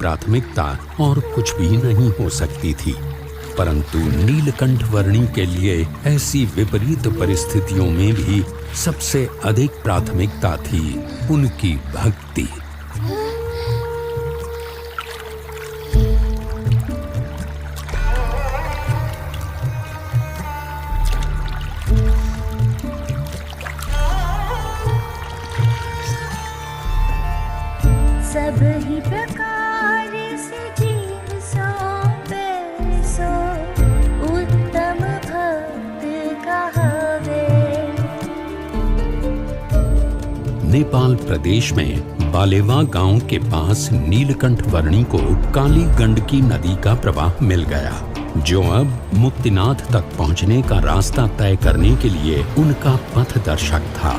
प्राथमिकता और कुछ भी नहीं हो सकती थी, परंतु नीलकंठ वर्णी के लिए ऐसी विपरीत परिस्थितियों में भी सबसे अधिक प्राथमिकता थी उनकी भक्ति। सब ही प्रकार से जीव सो उत्तम भक्त कहावे। नेपाल प्रदेश में बालेवा गांव के पास नीलकंठ वर्णी को काली गंडकी नदी का प्रवाह मिल गया, जो अब मुक्तिनाथ तक पहुंचने का रास्ता तय करने के लिए उनका पथ दर्शक था।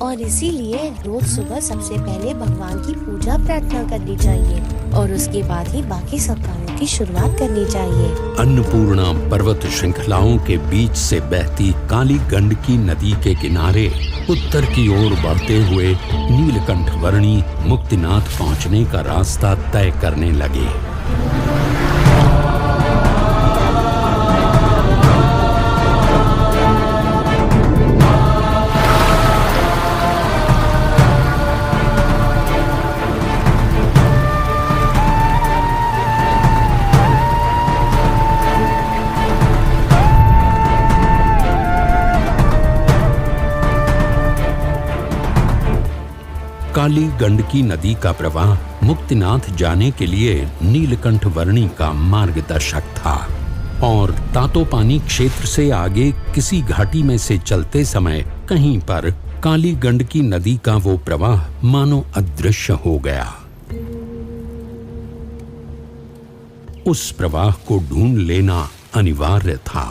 और इसीलिए रोज सुबह सबसे पहले भगवान की पूजा प्रार्थना करनी चाहिए और उसके बाद ही बाकी सब कामों की शुरुआत करनी चाहिए। अन्नपूर्णा पर्वत श्रृंखलाओं के बीच से बहती काली गंडकी नदी के किनारे उत्तर की ओर बढ़ते हुए नीलकंठ वर्णी मुक्तिनाथ पहुंचने का रास्ता तय करने लगे। काली गंडकी नदी का प्रवाह मुक्तिनाथ जाने के लिए नीलकंठ वर्णी का मार्गदर्शक था और तातोपानी क्षेत्र से आगे किसी घाटी में से चलते समय कहीं पर काली गंडकी नदी का वो प्रवाह मानो अदृश्य हो गया। उस प्रवाह को ढूंढ लेना अनिवार्य था।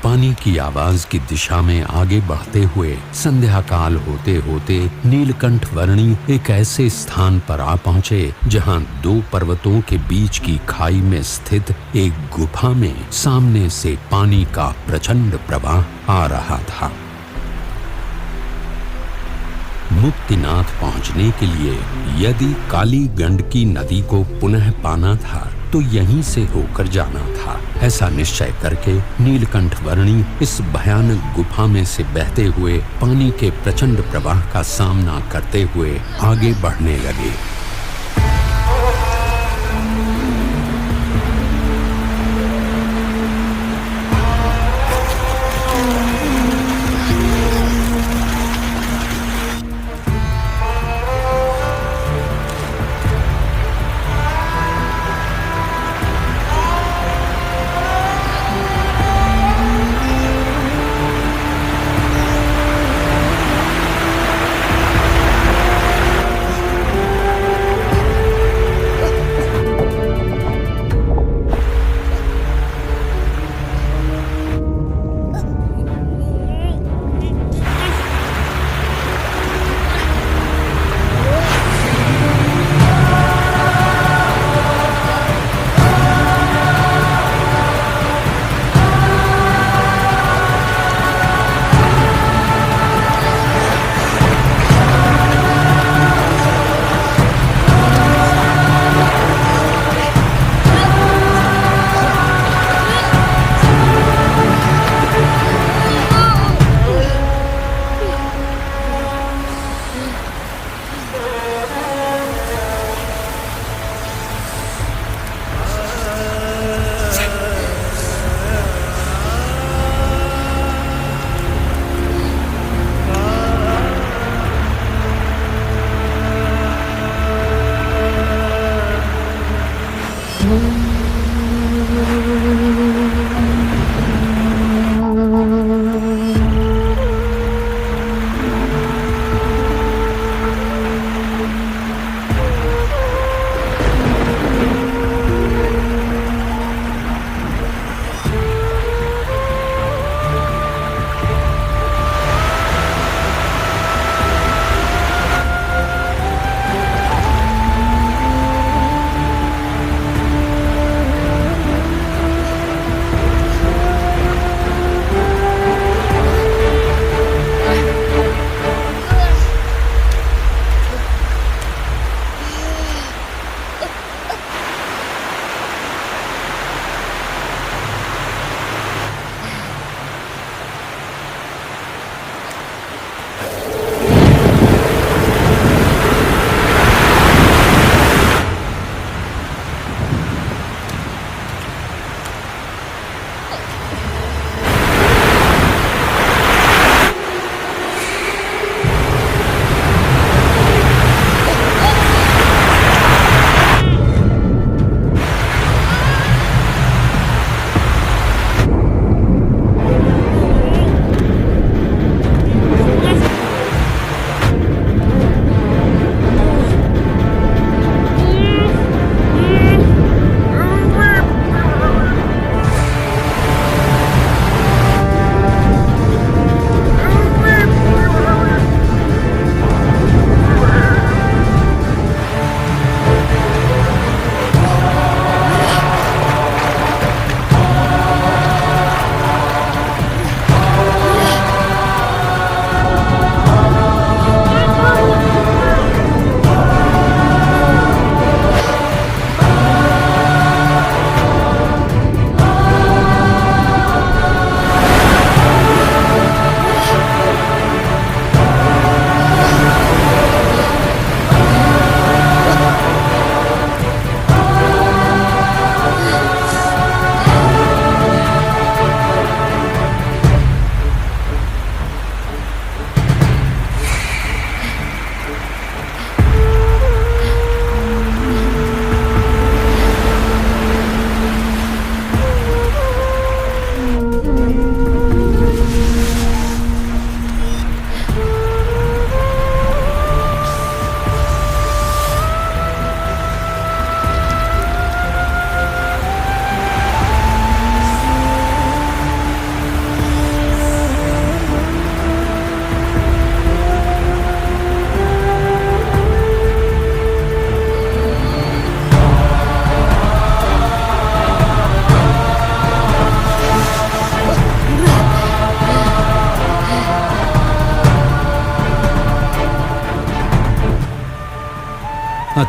पानी की आवाज की दिशा में आगे बढ़ते हुए संध्या काल होते होते नीलकंठ वर्णी एक ऐसे स्थान पर आ पहुंचे जहां दो पर्वतों के बीच की खाई में स्थित एक गुफा में सामने से पानी का प्रचंड प्रवाह आ रहा था। मुक्तिनाथ पहुंचने के लिए यदि काली गंडकी नदी को पुनः पाना था तो यहीं से होकर जाना था। ऐसा निश्चय करके नीलकंठ वर्णी इस भयानक गुफा में से बहते हुए पानी के प्रचंड प्रवाह का सामना करते हुए आगे बढ़ने लगे।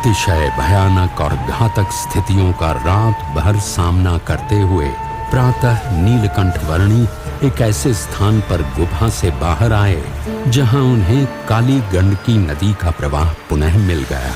अतिशय भयानक और घातक स्थितियों का रात भर सामना करते हुए प्रातः नीलकंठ वर्णी एक ऐसे स्थान पर गुफा से बाहर आए जहां उन्हें काली गंडकी नदी का प्रवाह पुनः मिल गया।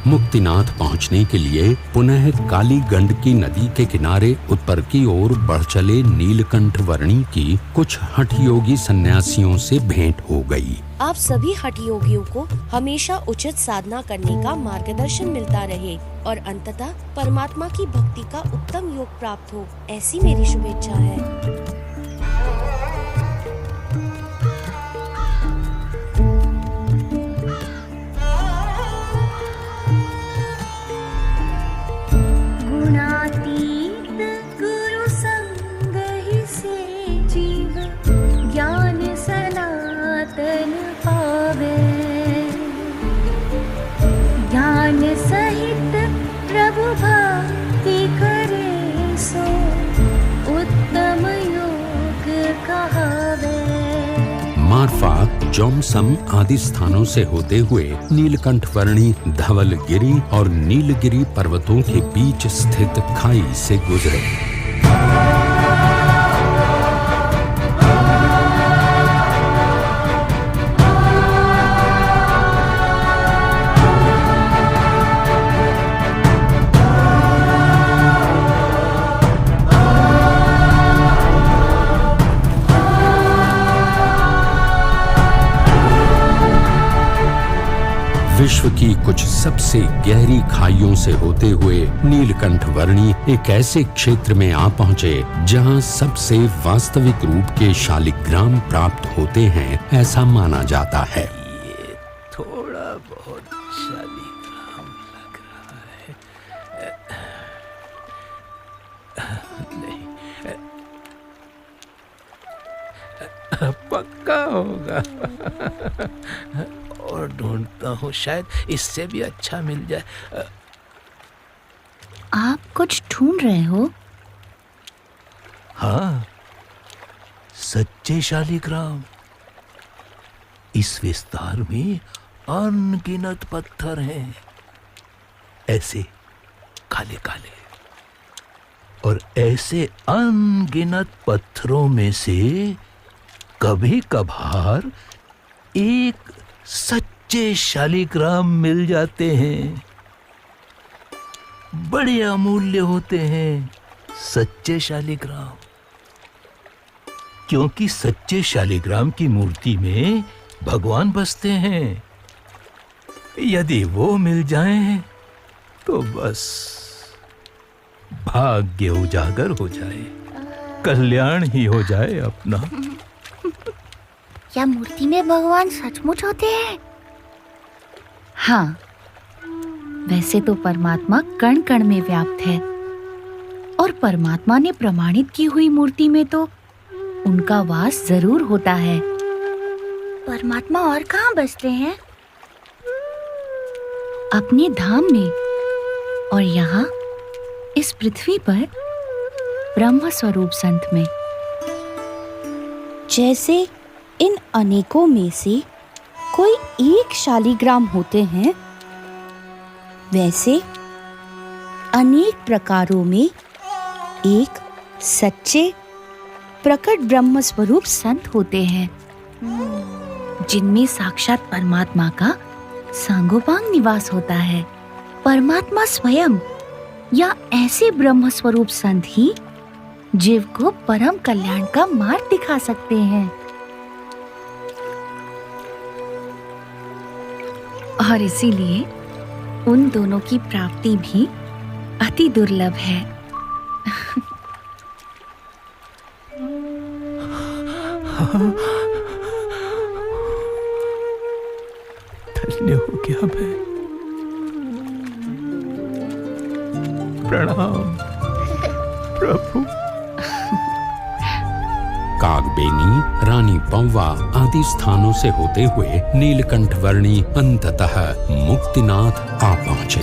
मुक्तिनाथ पहुंचने के लिए पुनः काली गंडकी नदी के किनारे उत्तर की ओर बढ़ चले नीलकंठ वर्णी की कुछ हठ योगी सन्यासियों से भेंट हो गई। आप सभी हठ योगियों को हमेशा उचित साधना करने का मार्गदर्शन मिलता रहे और अंततः परमात्मा की भक्ति का उत्तम योग प्राप्त हो, ऐसी मेरी शुभेच्छा है। गुणातीत गुरु संग ही से जीव ज्ञान सनातन पावे, ज्ञान सहित प्रभु भक्ति करे सो उत्तम योग कहावे। मारफा, जोमसम आदि स्थानों से होते हुए नीलकंठ वर्णी धवलगिरी और नीलगिरी पर्वतों के बीच स्थित खाई से गुजरे। विश्व की कुछ सबसे गहरी खाइयों से होते हुए नीलकंठ वर्णी एक ऐसे क्षेत्र में आ पहुंचे जहां सबसे वास्तविक रूप के शालिग्राम प्राप्त होते हैं, ऐसा माना जाता है। ये थोड़ा बहुत शालिग्राम लग रहा है। नहीं, पक्का होगा। और ढूंढता हूँ, शायद इससे भी अच्छा मिल जाए। आप कुछ ढूंढ रहे हो? हाँ, सच्चे शालिग्राम। इस विस्तार में अनगिनत पत्थर हैं, ऐसे काले काले। और ऐसे अनगिनत पत्थरों में से कभी कभार एक सच्चे शालिग्राम मिल जाते हैं। बड़े अमूल्य होते हैं सच्चे शालिग्राम, क्योंकि सच्चे शालिग्राम की मूर्ति में भगवान बसते हैं। यदि वो मिल जाएं तो बस भाग्य उजागर हो जाए, कल्याण ही हो जाए अपना। क्या मूर्ति में भगवान सचमुच होते हैं? हाँ, वैसे तो परमात्मा कण कण में व्याप्त है और परमात्मा ने प्रमाणित की हुई मूर्ति में तो उनका वास जरूर होता है। परमात्मा और कहाँ बसते हैं? अपने धाम में, और यहाँ इस पृथ्वी पर ब्रह्म स्वरूप संत में। जैसे इन अनेकों में से कोई एक शालिग्राम होते हैं, वैसे अनेक प्रकारों में एक सच्चे प्रकट ब्रह्म स्वरूप संत होते हैं, जिनमें साक्षात परमात्मा का सांगोपांग निवास होता है। परमात्मा स्वयं या ऐसे ब्रह्म स्वरूप संत ही जीव को परम कल्याण का मार्ग दिखा सकते हैं। और इसीलिए उन दोनों की प्राप्ति भी अति दुर्लभ है। धन्य हो गया मैं। प्रणाम प्रभु। कागबेनी, रानी पौवा आदि स्थानों से होते हुए नीलकंठ वर्णी अंततः मुक्तिनाथ आ पहुंचे।